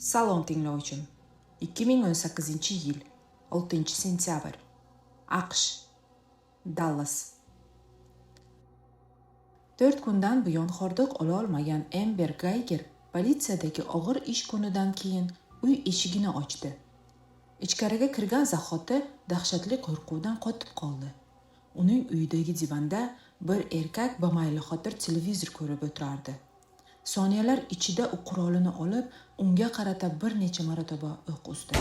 Salom tinglovchim. 2018-yil 6-sentyabr. AQSh, Dallas. 4 kundan buyon hordiq ola olmagan Amber Gayger politsiyadagi og'ir ish kunidan keyin uy eshigini ochdi. Ichkariga kirgan zahoti dahshatli qo'rquvdan qotib qoldi. Uning uyidagi divanda bir erkak bamayli xotir televizor ko'rib o'tirardi. Soniyalar ichida u qurolini olib, unga qarata bir necha marotaba o'q uzdi.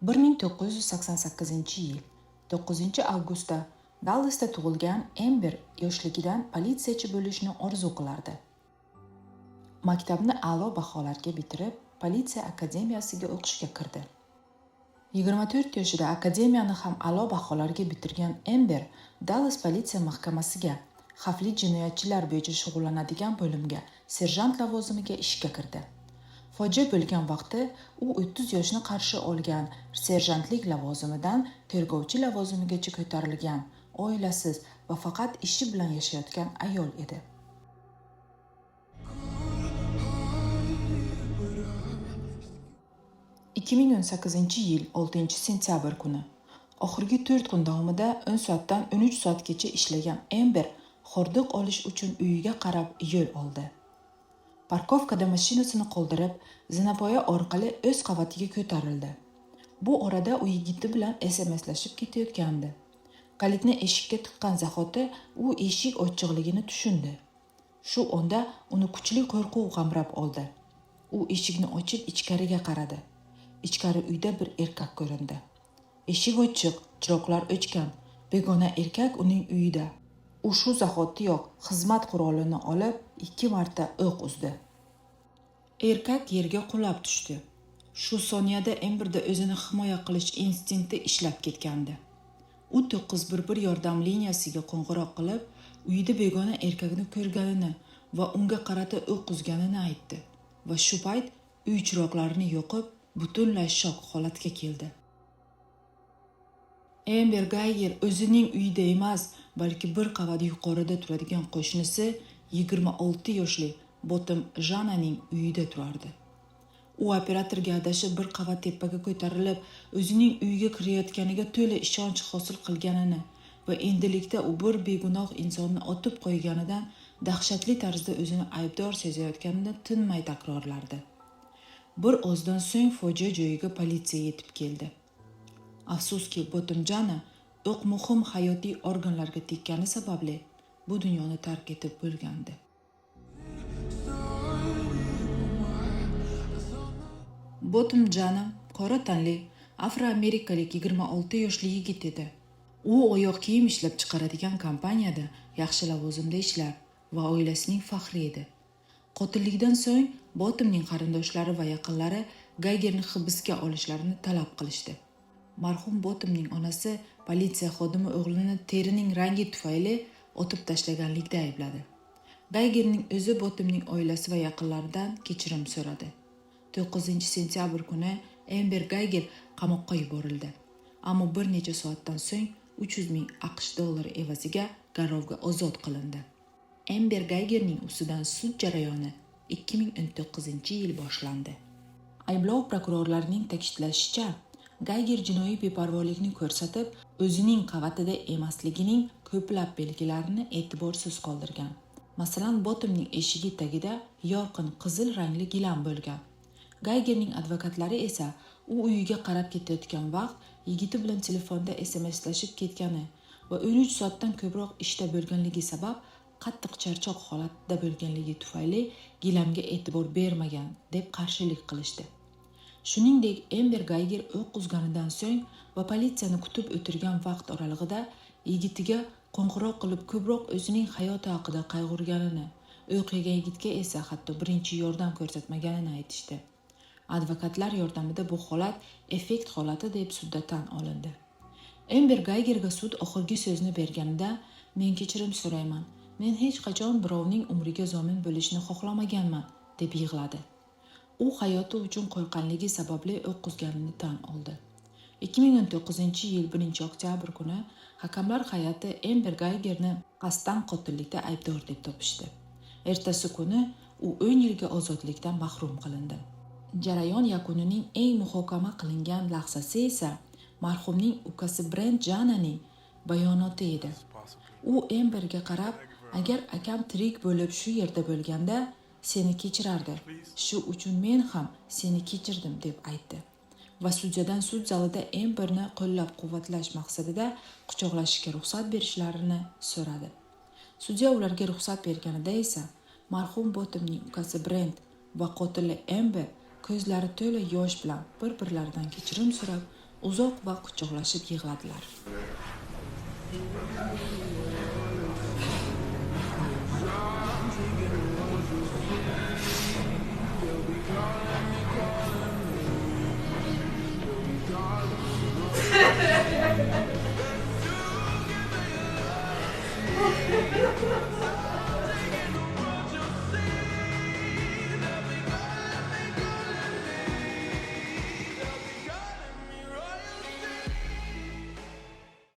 Bir 1988-yil 9-avgustda Dallasda tug'ilgan Amber yoshligidan politsiyachi bo'lishni orzu qilardi. Maktabni a'lo baholarga bitirib, politsiya akademiyasiga o'qishga kirdi. 24 yoshida akademiyani ham a'lo baholarga bitirgan Amber Dallas politsiya mahkamasiga xavfli jinoyatchilar bo'yicha shug'ullanadigan bo'limga serjant lavozimiga ishga kirdi. Fojia bo'lgan vaqtda u 30 yoshni qarshi olgan serjantlik lavozimidan tergovchi lavozimigacha ko'tarilgan, oilasiz va faqat ishi bilan yashayotgan ayol edi. (2018-yil 6-sentyabr kuni oxirgi 4 kun davomida 10 soatdan 13 soatgacha ishlagan Amber hordiq olish uchun uyiga qarab yo'l oldi. Parkovkada mashinasini qoldirib, zinapoya orqali o'z qavatiga ko'tarildi. Bu orada u yigiti bilan SMS-lashib ketayotgandi. Kalitni eshikka tiqqan zahoti u eshik ochiqligini tushundi. Shu onda uni kuchli qo'rquv qamrab oldi. U eshikni ochib ichkariga qaradi. Ichkari uyda bir erkak ko'rindi. Eshik ochiq, chiroqlar o'chgan. Begona erkak uning uyida. U shu zahotiyoq xizmat qurolini olib 2 marta o'q uzdi. Erkak yerga qulab tushdi. Shu soniyada Amberda o'zini himoya qilish instinkti ishlab ketgandi. U 911 yordam liniyasiga qo'ng'iroq qilib, uyida begona erkakni ko'rganini va unga qarata o'q uzganini aytdi. Va shu payt uy chiroqlarini yoqib, butunlay shok holatga keldi. Amber Gayger o'zining uyida emas, balki bir qavat yuqorida turadigan qo'shnisi 26 yoshli Bottom Jananing uyida turardi. U operatorga adashib bir qavat tepaga ko'tarilib, o'zining uyiga kirayotganiga to'la ishonch hosil qilganini va endilikda u bir begunoh insonni otib qo'yganidan dahshatli tarzda o'zini aybdor sezayotganini tinmay takrorlardi. Bir ozdan so'ng fojia joyiga politsiya yetib keldi. Afsuski, Bottom Jana o'q muhim hayotiy organlarga tekkani sababli bu dunyoni tark etib bo'lgandi. Bottom Jana qora tanli, afroamerikalik 26 yoshli yigit edi. U oyoq kiyim ishlab chiqaradigan kompaniyada yaxshi lavozimda ishlar va oilasining faxri edi. Qotillikdan so'ng Bottomning qarindoshlari va yaqinlari Gaygerni hibsga olishlarini talab qilishdi. Marhum Bottomning onasi politsiya xodimi o'g'lini terining rangi tufayli otib tashlaganlikda aybladi. Gaygerning o'zi Bottomning oilasi va yaqinlaridan kechirim so'radi. 9-sentyabr kuni Amber Gayger qamoqqa yuborildi. Ammo bir necha soatdan so'ng 300 ming AQSh dollari evaziga garovga ozod qilindi. Amber Gaygerning ustidan sud jarayoni 2019-yil boshlandi. Ayblov prokurorlarining ta'kidlashicha, Gayger jinoiy beparvolikni ko'rsatib, o'zining qavatida emasligining ko'plab belgilarini e'tiborsiz qoldirgan. Masalan, Bottomning eshigi tagida yorqin qizil rangli gilam bo'lgan. Gaygerning advokatlari esa u uyiga qarab ketayotgan vaqt yigiti bilan telefonda SMS-lashib ketgani va 13 soatdan ko'proq ishda bo'lganligi sabab qattiq charchoq holatda bo'lganligi tufayli gilamga e'tibor bermagan deb qarshilik qilishdi. Shuningdek, Amber Gayger o'q uzganidan so'ng va politsiyani kutib o'tirgan vaqt oralig'ida yigitiga qo'ng'iroq qilib ko'proq o'zining hayoti haqida qayg'urganini, o'q yegan yigitga esa hatto birinchi yordam ko'rsatmaganini aytishdi. Advokatlar yordamida bu holat effekt holati deb sudda tan olindi. Amber Gaygerga sud oxirgi so'zni berganida, "Men kechirim so'rayman. Men hech qachon birovning umriga zomin bo'lishni xohlamaganman", deb yig'ladi. U hayoti uchun qo'rqqanligi sababli o'q uzganini tan oldi. 2019-yil 1-oktyabr kuni hakamlar hay'ati Amber Gaygerni qasddan qotillikda aybdor deb topishdi. Ertasi kuni u 10 yilga ozodlikdan mahrum qilindi. Jarayon yakunining eng muhokama qilingan lahzasi esa marhumning ukasi Brent Jananing bayonoti edi. U Amberga qarab, agar akam tirik bo'lib shu yerda bo'lganda seni kechirardi. Shu uchun men ham seni kechirdim deb aytdi. Va sudyadan sud zalida Amberni qo'llab-quvvatlash maqsadida quchoqlashishga ruxsat berishlarini so'radi. Sudya ularga ruxsat berganida esa marhum Bottomning ukasi Brent va qotili Amber ko'zlari to'la yosh bilan bir-birlaridan kechirim so'rab, uzoq vaqt quchoqlashib yig'ladilar.